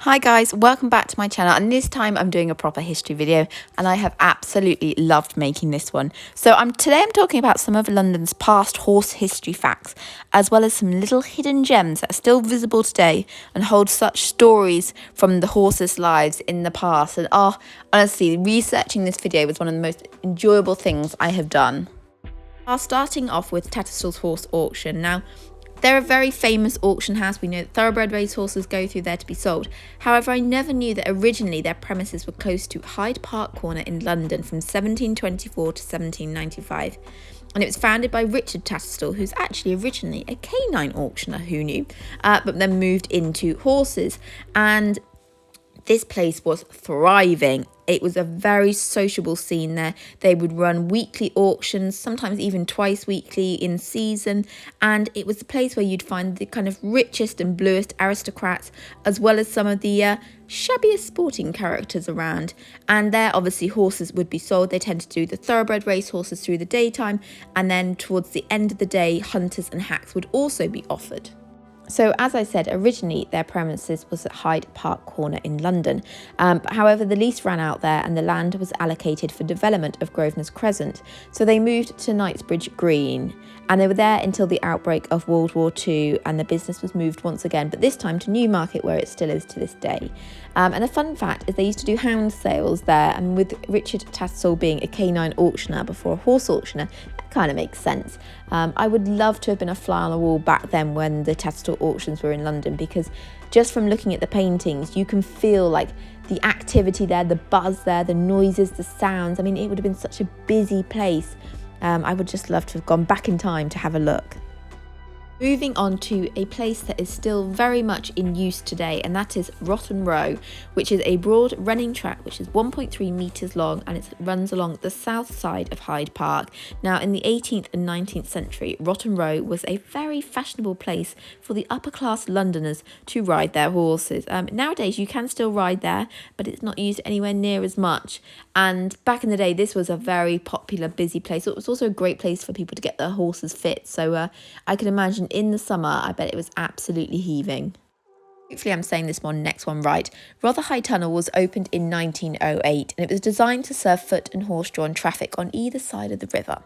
Hi guys, welcome back to my channel, and this time I'm doing a proper history video and I have absolutely loved making this one. So today I'm talking about some of London's past horse history facts, as well as some little hidden gems that are still visible today and hold such stories from the horses' lives in the past. And honestly, researching this video was one of the most enjoyable things I have done. Starting off with Tattersalls horse auction. Now, they're a very famous auction house. We know that thoroughbred racehorses go through there to be sold. However, I never knew that originally their premises were close to Hyde Park Corner in London from 1724 to 1795. And it was founded by Richard Tatterstall, who's actually originally a canine auctioneer, who knew, but then moved into horses. And this place was thriving. It was a very sociable scene there. They would run weekly auctions, sometimes even twice weekly in season. And it was the place where you'd find the kind of richest and bluest aristocrats, as well as some of the shabbiest sporting characters around. And there, obviously, horses would be sold. They tend to do the thoroughbred race horses through the daytime. And then towards the end of the day, hunters and hacks would also be offered. So, as I said, originally their premises was at Hyde Park Corner in London. However, the lease ran out there and the land was allocated for development of Grosvenor Crescent. So they moved to Knightsbridge Green, and they were there until the outbreak of World War II, and the business was moved once again, but this time to Newmarket, where it still is to this day. And a fun fact is they used to do hound sales there, and with Richard Tattersall being a canine auctioneer before a horse auctioneer, that kind of makes sense. I would love to have been a fly on the wall back then when the Tattersall auctions were in London, because just from looking at the paintings, you can feel like the activity there, the buzz there, the noises, the sounds. I mean, it would have been such a busy place. I would just love to have gone back in time to have a look. Moving on to a place that is still very much in use today, and that is Rotten Row, which is a broad running track which is 1.3 metres long, and it runs along the south side of Hyde Park. Now, in the 18th and 19th century, Rotten Row was a very fashionable place for the upper class Londoners to ride their horses. Nowadays, you can still ride there, but it's not used anywhere near as much. And back in the day, this was a very popular, busy place. It was also a great place for people to get their horses fit. So I can imagine in the summer, I bet it was absolutely heaving. Hopefully I'm saying this next one right. Rotherhithe Tunnel was opened in 1908, and it was designed to serve foot and horse-drawn traffic on either side of the river.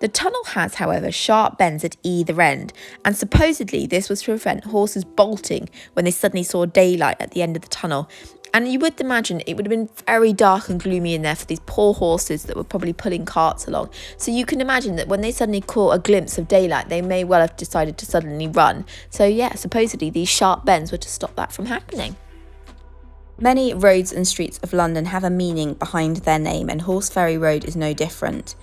The tunnel has, however, sharp bends at either end, and supposedly this was to prevent horses bolting when they suddenly saw daylight at the end of the tunnel. And you would imagine it would have been very dark and gloomy in there for these poor horses that were probably pulling carts along. So you can imagine that when they suddenly caught a glimpse of daylight, they may well have decided to suddenly run. So yeah, supposedly these sharp bends were to stop that from happening. Many roads and streets of London have a meaning behind their name, and Horseferry Road is no different.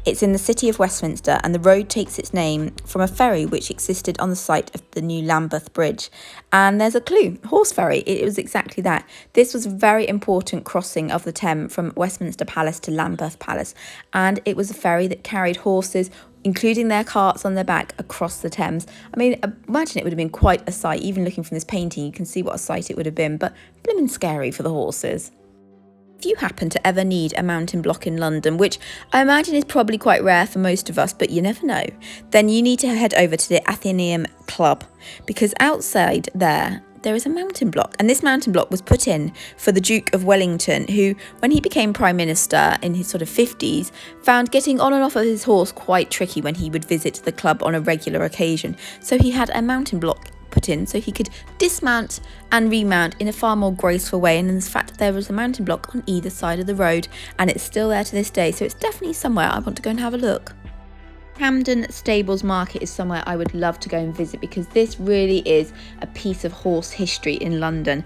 It's in the city of Westminster, and the road takes its name from a ferry which existed on the site of the new Lambeth Bridge. And there's a clue, Horseferry, it was exactly that. This was a very important crossing of the Thames from Westminster Palace to Lambeth Palace, and it was a ferry that carried horses, including their carts on their back, across the Thames. I mean, imagine it would have been quite a sight. Even looking from this painting, you can see what a sight it would have been, but blimmin' scary for the horses. If you happen to ever need a mountain block in London, which I imagine is probably quite rare for most of us, but you never know, then you need to head over to the Athenian Club, because outside there is a mountain block, and this mountain block was put in for the Duke of Wellington, who, when he became Prime Minister in his sort of 50s, found getting on and off of his horse quite tricky when he would visit the club on a regular occasion. So he had a mountain block put in so he could dismount and remount in a far more graceful way. And in fact, there was a mountain block on either side of the road, and it's still there to this day, so it's definitely somewhere I want to go and have a look. Camden Stables Market is somewhere I would love to go and visit, because this really is a piece of horse history in London.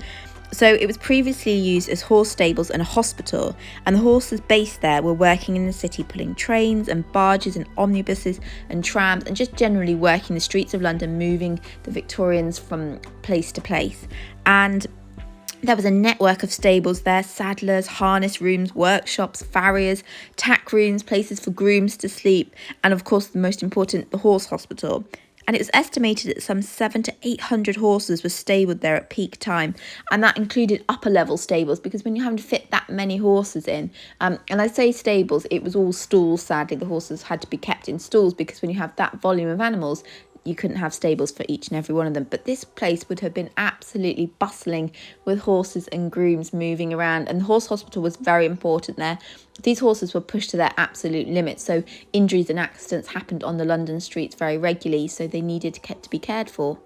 So it was previously used as horse stables and a hospital, and the horses based there were working in the city, pulling trains and barges and omnibuses and trams, and just generally working the streets of London, moving the Victorians from place to place. And there was a network of stables there: saddlers, harness rooms, workshops, farriers, tack rooms, places for grooms to sleep, and of course the most important, the horse hospital. And it was estimated that some 700 to 800 horses were stabled there at peak time, and that included upper level stables, because when you're having to fit that many horses in, and I say stables, it was all stalls. Sadly, the horses had to be kept in stalls, because when you have that volume of animals, you couldn't have stables for each and every one of them. But this place would have been absolutely bustling with horses and grooms moving around, and the horse hospital was very important there. These horses were pushed to their absolute limit, so injuries and accidents happened on the London streets very regularly, so they needed to be cared for.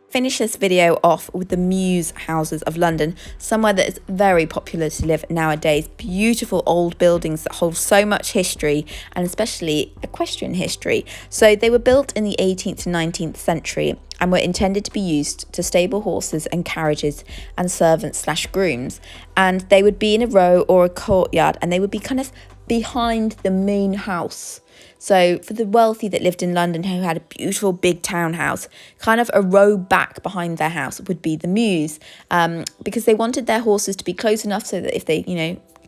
Finish this video off with the Muse houses of London, somewhere that is very popular to live nowadays. Beautiful old buildings that hold so much history, and especially equestrian history. So they were built in the 18th to 19th century and were intended to be used to stable horses and carriages and servants/grooms. And they would be in a row or a courtyard, and they would be kind of behind the main house. So for the wealthy that lived in London who had a beautiful big townhouse, kind of a row back behind their house would be the Mews, because they wanted their horses to be close enough so that if they,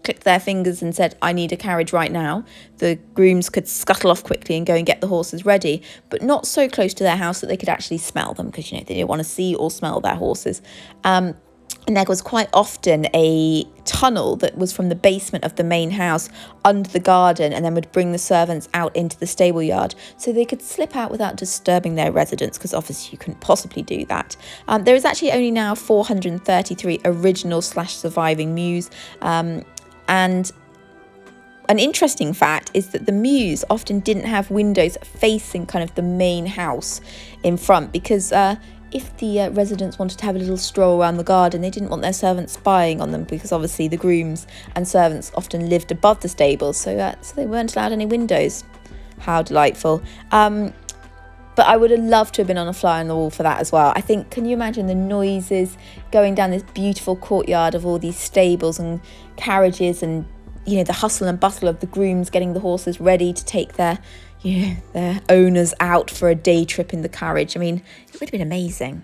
clicked their fingers and said, I need a carriage right now, the grooms could scuttle off quickly and go and get the horses ready, but not so close to their house that they could actually smell them, because, they didn't want to see or smell their horses. And there was quite often a tunnel that was from the basement of the main house under the garden, and then would bring the servants out into the stable yard so they could slip out without disturbing their residents, because obviously you couldn't possibly do that. There is actually only now 433 original/surviving Mews, and an interesting fact is that the Mews often didn't have windows facing kind of the main house in front, because if the residents wanted to have a little stroll around the garden, they didn't want their servants spying on them, because obviously the grooms and servants often lived above the stables, so they weren't allowed any windows. How delightful. But I would have loved to have been on a fly on the wall for that as well. I think, can you imagine the noises going down this beautiful courtyard of all these stables and carriages, and the hustle and bustle of the grooms getting the horses ready to take their owners out for a day trip in the carriage. I mean, it would have been amazing.